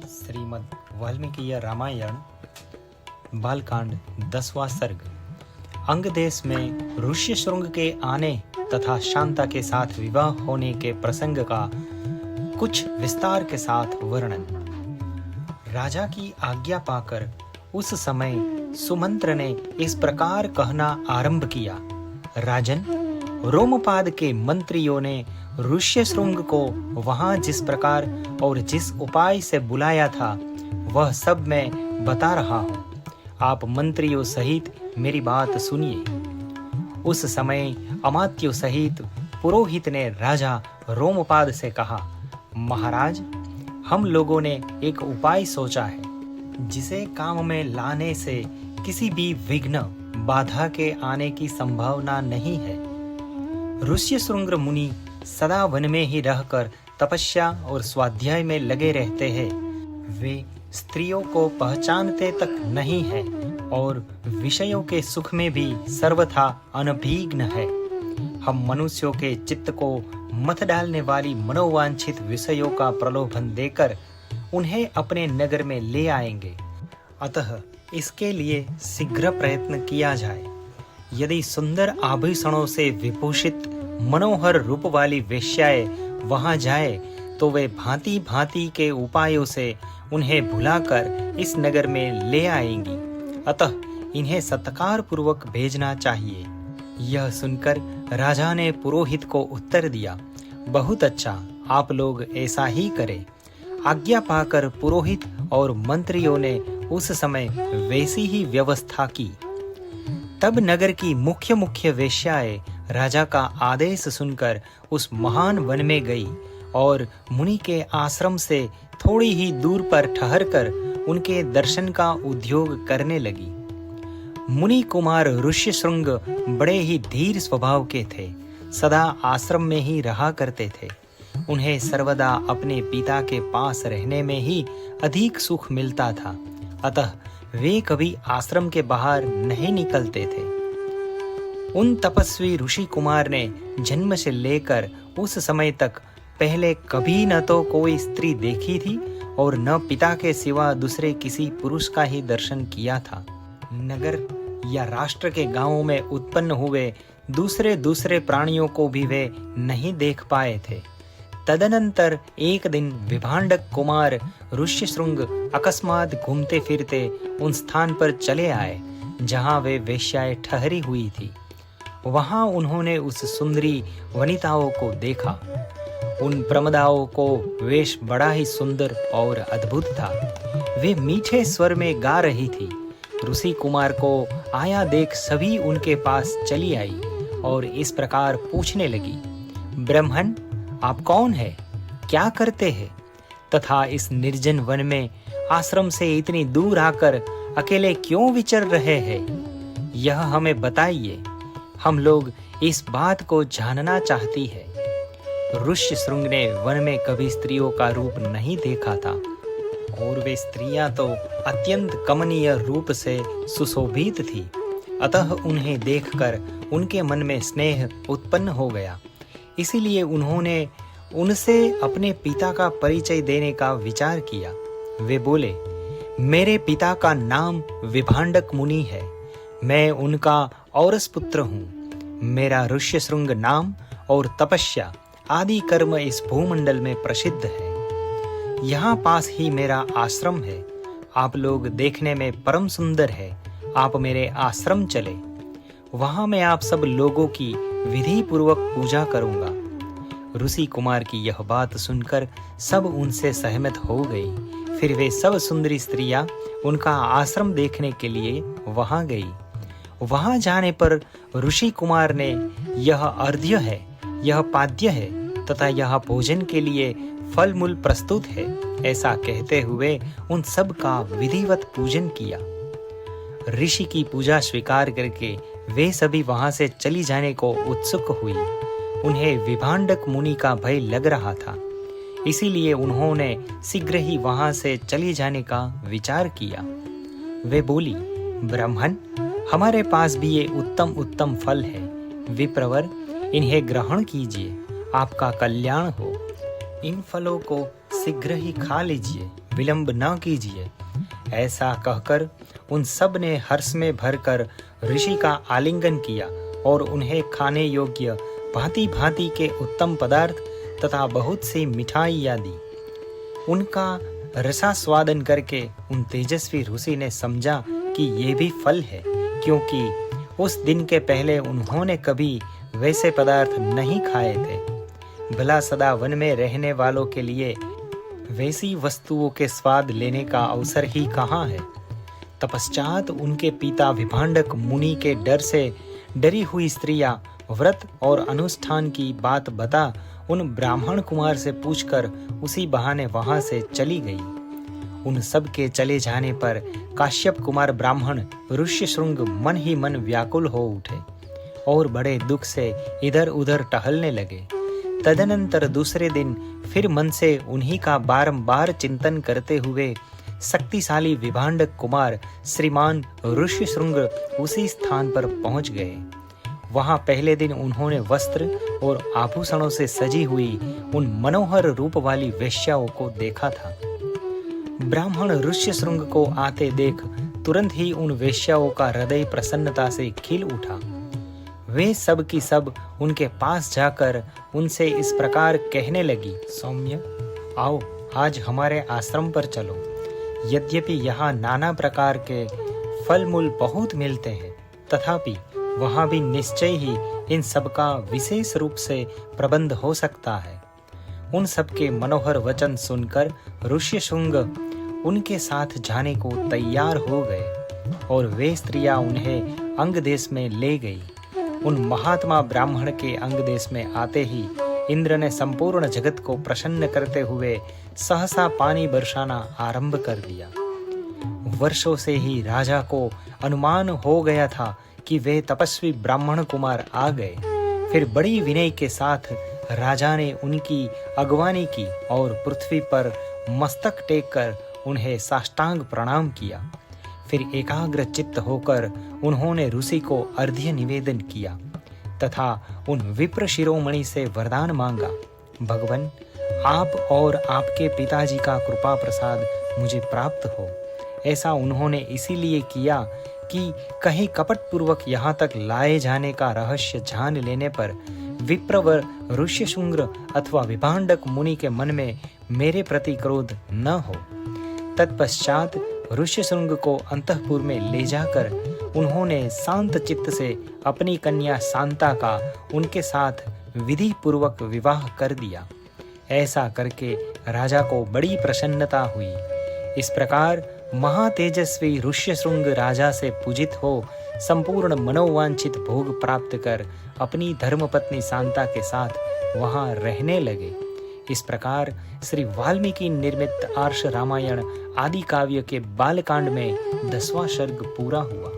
श्रीमद् वाल्मीकि रामायण बालकांड 10वां सर्ग। अंग देश में ऋष्यशृंग के आने तथा शांता के साथ विवाह होने के प्रसंग का कुछ विस्तार के साथ वर्णन। राजा की आज्ञा पाकर उस समय सुमंत्र ने इस प्रकार कहना आरंभ किया। राजन, रोमपाद के मंत्रियों ने ऋष्यशृंग को वहां जिस प्रकार और जिस उपाय से बुलाया था वह सब मैं बता रहा हूँ। आप मंत्रियों सहित मेरी बात सुनिए। उस समय अमात्यों सहित पुरोहित ने राजा रोमपाद से कहा, महाराज, हम लोगों ने एक उपाय सोचा है जिसे काम में लाने से किसी भी विघ्न बाधा के आने की संभावना नहीं है। ऋष्यशृंग मुनि सदा वन में ही रहकर तपस्या और स्वाध्याय में लगे रहते हैं। वे स्त्रियों को पहचानते तक नहीं है और विषयों के सुख में भी सर्वथा अनभिज्ञ है। हम मनुष्यों के चित्त को मत डालने वाली मनोवांछित विषयों का प्रलोभन देकर उन्हें अपने नगर में ले आएंगे। अतः इसके लिए शीघ्र प्रयत्न किया जाए। यदि सुंदर आभूषणों से विभूषित मनोहर रूप वाली वेश्याएं वहां जाए तो वे भांति भांति के उपायों से उन्हें भुलाकर इस नगर में ले आएंगी। अतः इन्हें सत्कार पूर्वक भेजना चाहिए। यह सुनकर राजा ने पुरोहित को उत्तर दिया, बहुत अच्छा, आप लोग ऐसा ही करें। आज्ञा पाकर पुरोहित और मंत्रियों ने उस समय वैसी ही व्यवस्था की। तब नगर की मुख्य मुख्य वेश्याएं राजा का आदेश सुनकर उस महान वन में गई और मुनि के आश्रम से थोड़ी ही दूर पर ठहरकर उनके दर्शन का उद्योग करने लगी। मुनि कुमार ऋष्यशृंग बड़े ही धीर स्वभाव के थे, सदा आश्रम में ही रहा करते थे। उन्हें सर्वदा अपने पिता के पास रहने में ही अधिक सुख मिलता था, अतः वे कभी आश्रम के बाहर नहीं निकलते थे। उन तपस्वी ऋषि कुमार ने जन्म से लेकर उस समय तक पहले कभी न तो कोई स्त्री देखी थी और न पिता के सिवा दूसरे किसी पुरुष का ही दर्शन किया था। नगर या राष्ट्र के गांवों में उत्पन्न हुए दूसरे प्राणियों को भी वे नहीं देख पाए थे। तदनंतर एक दिन विभांडक कुमार ऋष्यशृंग अकस्मात घूमते फिरते उन स्थान पर चले आए जहां वे वेश्याएं ठहरी हुई थी। वहां उन्होंने उस सुंदरी वनिताओं को देखा। उन प्रमदाओं को वेश बड़ा ही सुंदर और अद्भुत था। वे मीठे स्वर में गा रही थी। ऋषि कुमार को आया देख सभी उनके पास चली आई और इस प्रकार पूछने लगी, ब्राह्मण, आप कौन है, क्या करते हैं तथा इस निर्जन वन में आश्रम से इतनी दूर आकर अकेले क्यों विचर रहे हैं? यह हमें बताइए, हम लोग इस बात को जानना चाहती है। ऋष्यशृंग ने वन में कभी स्त्रियों का रूप नहीं देखा था और वे स्त्रियां तो अत्यंत कमनीय रूप से सुशोभित थी। अतः उन्हें देखकर उनके मन में स्नेह उत्पन्न हो गया। इसीलिए उन्होंने उनसे अपने पिता का परिचय देने का विचार किया। वे बोले, मेरे पिता का नाम विभांडक मुनि है, मैं उनका औरस पुत्र हूँ। मेरा ऋष्यशृंग नाम और तपस्या आदि कर्म इस भूमंडल में प्रसिद्ध है। यहाँ पास ही मेरा आश्रम है। आप लोग देखने में परम सुंदर है, आप मेरे आश्रम चले, वहां मैं आप सब लोगों की विधि पूर्वक पूजा करूंगा। ऋषि कुमार की यह बात सुनकर सब उनसे सहमत हो गई। फिर वे सब सुंदरी स्त्रियां उनका आश्रम देखने के लिए वहां गई। वहां जाने पर ऋषि कुमार ने यह अर्घ्य है, यह पाद्य है तथा यह भोजन के लिए फल मूल प्रस्तुत है, ऐसा कहते हुए उन सब का विधिवत पूजन किया। ऋषि की पूजा स्वीकार करके वे सभी वहां से चली जाने को उत्सुक हुई। उन्हें विभांडक मुनि का भय लग रहा था, इसीलिए उन्होंने शीघ्र ही वहां से चली जाने का विचार किया। वे बोली, ब्राह्मण, हमारे पास भी ये उत्तम उत्तम फल है। विप्रवर, इन्हें ग्रहण कीजिए, आपका कल्याण हो। इन फलों को शीघ्र ही खा लीजिए। विलंब न कीजिए। ऐसा कहकर उन सब ने हर्ष में भरकर ऋषि का आलिंगन किया और उन्हें खाने योग्य भांति भांति के उत्तम पदार्थ तथा बहुत सी मिठाइयाँ दी। उनका रसास्वादन करके उन तेजस्वी ऋषि ने समझा कि ये भी फल है, क्योंकि उस दिन के पहले उन्होंने कभी वैसे पदार्थ नहीं खाए थे। भला सदा वन में रहने वालों के लिए वैसी वस्तुओं के स्वाद लेने का अवसर ही कहाँ है। तपश्चात उनके पिता विभांडक मुनि के डर से डरी हुई स्त्रियां व्रत और अनुष्ठान की बात बता उन ब्राह्मण कुमार से पूछकर उसी बहाने वहां से चली गई। उन सब के चले जाने पर काश्यप कुमार ब्राह्मण ऋष्यशृंग मन ही मन व्याकुल हो उठे और बड़े दुख से इधर उधर टहलने लगे। तदनंतर दूसरे दिन फिर मन से उन्हीं का बारंबार चिंतन करते हुए शक्तिशाली विभांडक कुमार श्रीमान ऋष्यशृंग उसी स्थान पर पहुंच गए। वहां पहले दिन उन्होंने वस्त्र और आभूषणों से सजी हुई उन मनोहर रूप वाली वेश्याओं को देखा था। ब्राह्मण ऋष्यशृंग को आते देख तुरंत ही उन वेश्याओं का हृदय प्रसन्नता से खिल उठा। वे सब की सब उनके पास जाकर उनसे इस प्रकार कहने लगी, सौम्य, आओ आज हमारे आश्रम पर चलो। यद्यपि यहाँ नाना प्रकार के फल मूल बहुत मिलते हैं, तथापि वहाँ भी निश्चय ही इन सब का विशेष रूप से प्रबंध हो सकता है। उन सब के मनोहर वचन सुनकर ऋष्यशृंग उनके साथ जाने को तैयार हो गए और वे स्त्रियां उन्हें अंग देश में ले गई। उन महात्मा ब्राह्मण के अंग देश में आते ही इंद्र ने संपूर्ण जगत को प्रसन्न करते हुए सहसा पानी बरसाना आरंभ कर दिया। वर्षों से ही राजा को अनुमान हो गया था कि वे तपस्वी ब्राह्मण कुमार आ गए। फिर बड़ी विनय के साथ राजा ने उनकी अगवानी की और पृथ्वी पर मस्तक टेक कर उन्हें साष्टांग प्रणाम किया। फिर एकाग्र चित्त होकर उन्होंने ऋषि को अर्घ्य निवेदन किया तथा उन विप्र शिरोमणि से वरदान मांगा, भगवान, आप और आपके पिताजी का कृपा प्रसाद मुझे प्राप्त हो। ऐसा उन्होंने इसीलिए किया कि कहीं कपट पूर्वक यहाँ तक लाए जाने का रहस्य जान लेने पर विप्रवर ऋष्यशृंग अथवा विभांडक मुनि के मन में मेरे प्रति क्रोध न हो। तत्पश्चात ऋष्यशृंग को अंतःपुर में ले जाकर उन्होंने शांत चित्त से अपनी कन्या शांता का उनके साथ विधि पूर्वक विवाह कर दिया। ऐसा करके राजा को बड़ी प्रसन्नता हुई। इस प्रकार महातेजस्वी ऋष्यशृंग राजा से पूजित हो संपूर्ण मनोवांछित भोग प्राप्त कर अपनी धर्मपत्नी शांता के साथ वहां रहने लगे। इस प्रकार श्री वाल्मीकि निर्मित आर्ष रामायण आदि काव्य के बालकांड में 10वां सर्ग पूरा हुआ।